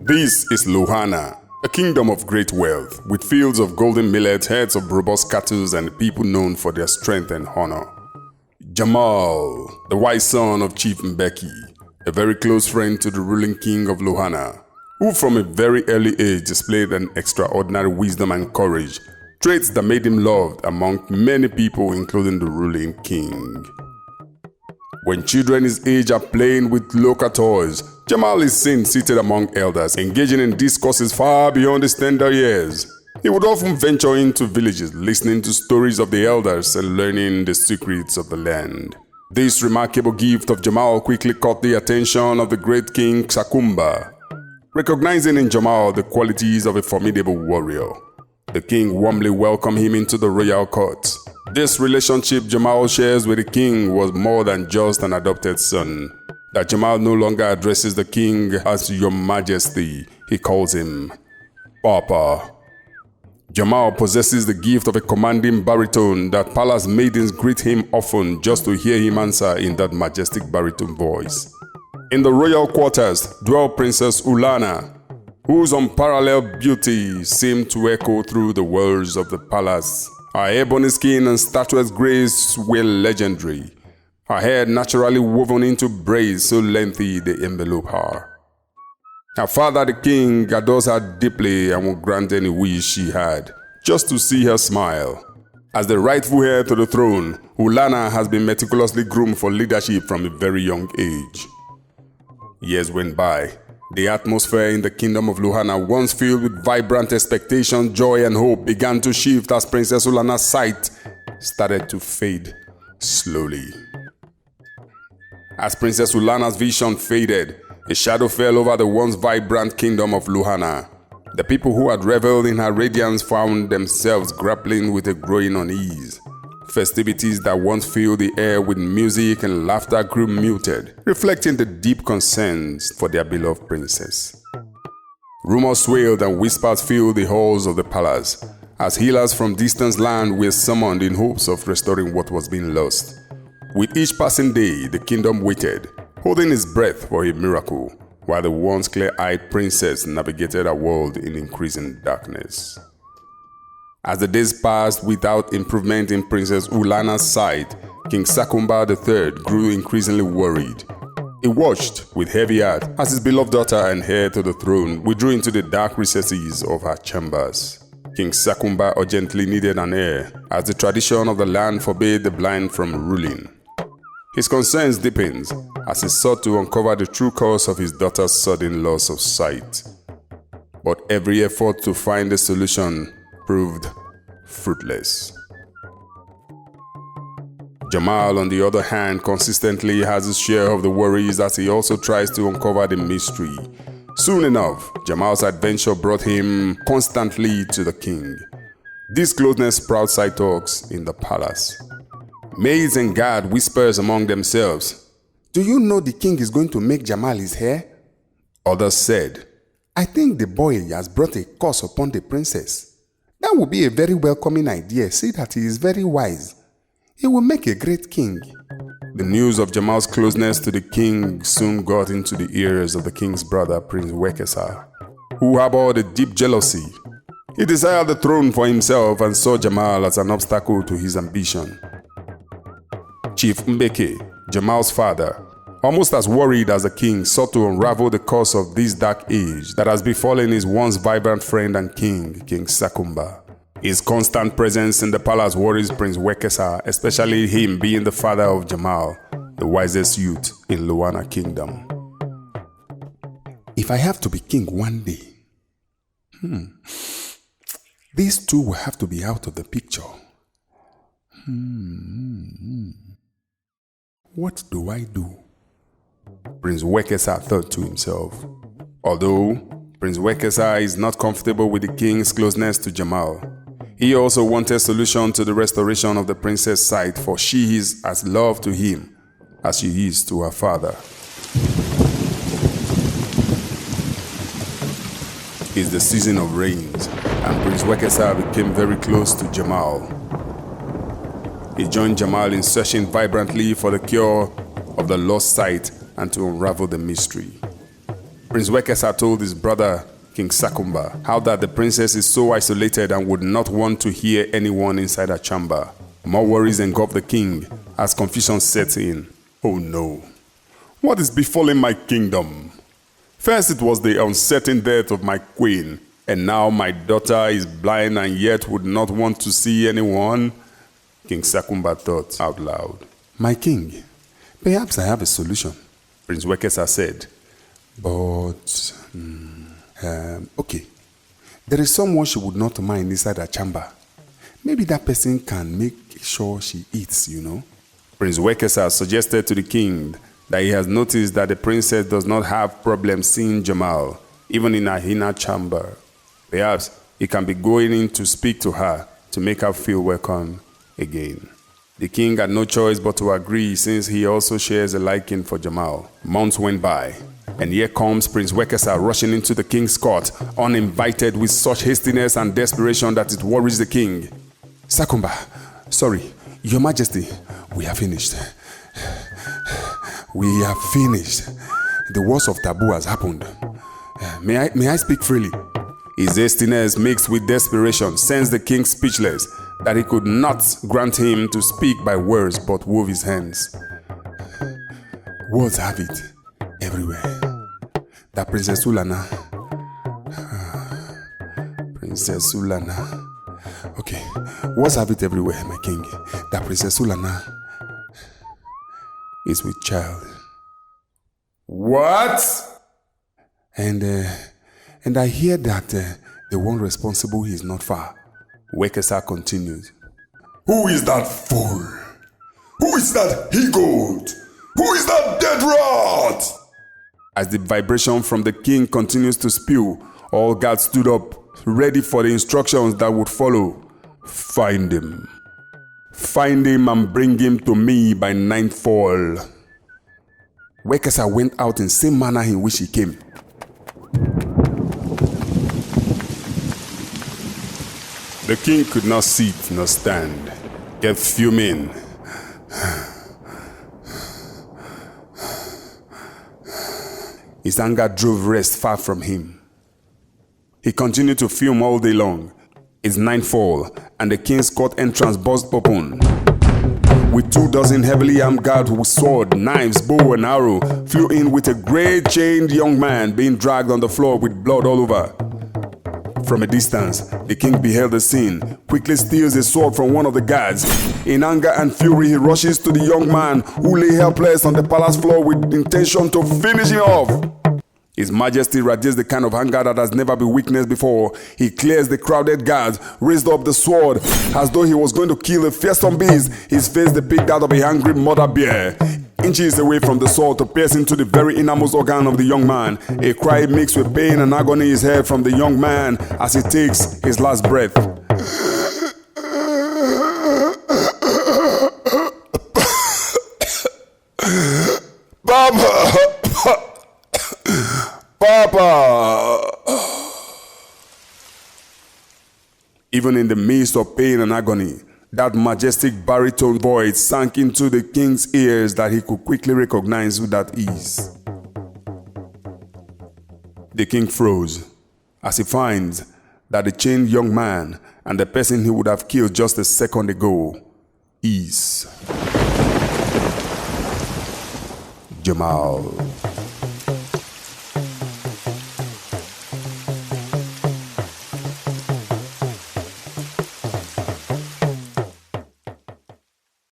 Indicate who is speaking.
Speaker 1: This is Lohana, a kingdom of great wealth, with fields of golden millet, herds of robust cattle, and people known for their strength and honor. Jamal, the wise son of Chief Mbeki, a very close friend to the ruling king of Lohana, who from a very early age displayed an extraordinary wisdom and courage, traits that made him loved among many people, including the ruling king. When children his age are playing with local toys, Jamal is seen seated among elders, engaging in discourses far beyond his tender years. He would often venture into villages, listening to stories of the elders and learning the secrets of the land. This remarkable gift of Jamal quickly caught the attention of the great King Sakumba. Recognizing in Jamal the qualities of a formidable warrior, the king warmly welcomed him into the royal court. This relationship Jamal shares with the king was more than just an adopted son. That Jamal no longer addresses the king as Your Majesty, he calls him Papa. Jamal possesses the gift of a commanding baritone that palace maidens greet him often just to hear him answer in that majestic baritone voice. In the royal quarters dwelt Princess Ulana, whose unparalleled beauty seemed to echo through the walls of the palace. Her ebony skin and statuesque grace were legendary. Her hair naturally woven into braids so lengthy they envelop her. Her father, the king, adores her deeply and would grant any wish she had, just to see her smile. As the rightful heir to the throne, Ulana has been meticulously groomed for leadership from a very young age. Years went by. The atmosphere in the kingdom of Lohana, once filled with vibrant expectation, joy, and hope, began to shift as Princess Ulana's sight started to fade slowly. As Princess Ulana's vision faded, a shadow fell over the once vibrant kingdom of Lohana. The people who had reveled in her radiance found themselves grappling with a growing unease. Festivities that once filled the air with music and laughter grew muted, reflecting the deep concerns for their beloved princess. Rumors swirled and whispers filled the halls of the palace, as healers from distant lands were summoned in hopes of restoring what was being lost. With each passing day, the kingdom waited, holding its breath for a miracle, while the once clear-eyed princess navigated a world in increasing darkness. As the days passed without improvement in Princess Ulana's sight, King Sakumba III grew increasingly worried. He watched with heavy heart as his beloved daughter and heir to the throne withdrew into the dark recesses of her chambers. King Sakumba urgently needed an heir, as the tradition of the land forbade the blind from ruling. His concerns deepened as he sought to uncover the true cause of his daughter's sudden loss of sight. But every effort to find a solution proved fruitless. Jamal, on the other hand, consistently has his share of the worries as he also tries to uncover the mystery. Soon enough, Jamal's adventure brought him constantly to the king. This closeness sprouts side talks in the palace. Maids and guard whispers among themselves, "Do you know the king is going to make Jamal his heir?" Others said, "I think the boy has brought a curse upon the princess. That would be a very welcoming idea, see that he is very wise. He will make a great king." The news of Jamal's closeness to the king soon got into the ears of the king's brother, Prince Wekesa, who harbored a deep jealousy. He desired the throne for himself and saw Jamal as an obstacle to his ambition. Chief Mbeki, Jamal's father, almost as worried as the king, sought to unravel the cause of this dark age that has befallen his once vibrant friend and king, King Sakumba. His constant presence in the palace worries Prince Wekesa, especially him being the father of Jamal, the wisest youth in Lohana Kingdom. If I have to be king one day, these two will have to be out of the picture. What do I do? Prince Wekesa thought to himself. Although Prince Wekesa is not comfortable with the king's closeness to Jamal, he also wanted a solution to the restoration of the princess' sight, for she is as loved to him as she is to her father. It's the season of rains, and Prince Wekesa became very close to Jamal. He joined Jamal in searching vibrantly for the cure of the lost sight and to unravel the mystery. Prince Wekesa told his brother, King Sakumba, how that the princess is so isolated and would not want to hear anyone inside her chamber. More worries engulfed the king as confusion set in. Oh no, what is befalling my kingdom? First it was the uncertain death of my queen, and now my daughter is blind and yet would not want to see anyone. King Sakumba thought out loud. My king, perhaps I have a solution, Prince Wekesa said. But, okay, there is someone she would not mind inside her chamber. Maybe that person can make sure she eats, you know. Prince Wekesa suggested to the king that he has noticed that the princess does not have problems seeing Jamal, even in her inner chamber. Perhaps he can be going in to speak to her to make her feel welcome again. The king had no choice but to agree, since he also shares a liking for Jamal. Months went by, and here comes Prince Wekesa rushing into the king's court, uninvited, with such hastiness and desperation that it worries the king. Sakumba, sorry, Your Majesty, we are finished. We are finished. The worst of taboo has happened. May I speak freely? His hastiness mixed with desperation sends the king speechless, that he could not grant him to speak by words but wove his hands. Words have it everywhere. That Princess Sulana. Princess Sulana. Okay, words have it everywhere, my king. That Princess Sulana is with child. What? And I hear that the one responsible is not far. Wekesa continued. Who is that fool? Who is that he-goat? Who is that dead rat? As the vibration from the king continues to spew, all guards stood up, ready for the instructions that would follow. Find him. Find him and bring him to me by nightfall. Wekesa went out in the same manner in which he came. The king could not sit nor stand, kept fuming. His anger drove rest far from him. He continued to fume all day long. It's nightfall, and the king's court entrance burst open. With 24 heavily armed guards with sword, knives, bow, and arrow, flew in with a great chained young man being dragged on the floor with blood all over. From a distance, the king beheld the scene, quickly steals a sword from one of the guards. In anger and fury, he rushes to the young man who lay helpless on the palace floor with intention to finish him off. His Majesty radiates the kind of anger that has never been witnessed before. He clears the crowded guards, raised up the sword as though he was going to kill a fearsome beast. His face depicts that of a hungry mother bear. Inches away from the sword to pierce into the very innermost organ of the young man. A cry mixed with pain and agony is heard from the young man as he takes his last breath. Papa! Even in the midst of pain and agony, that majestic baritone voice sank into the king's ears that he could quickly recognize who that is. The king froze as he finds that the chained young man and the person he would have killed just a second ago is Jamal.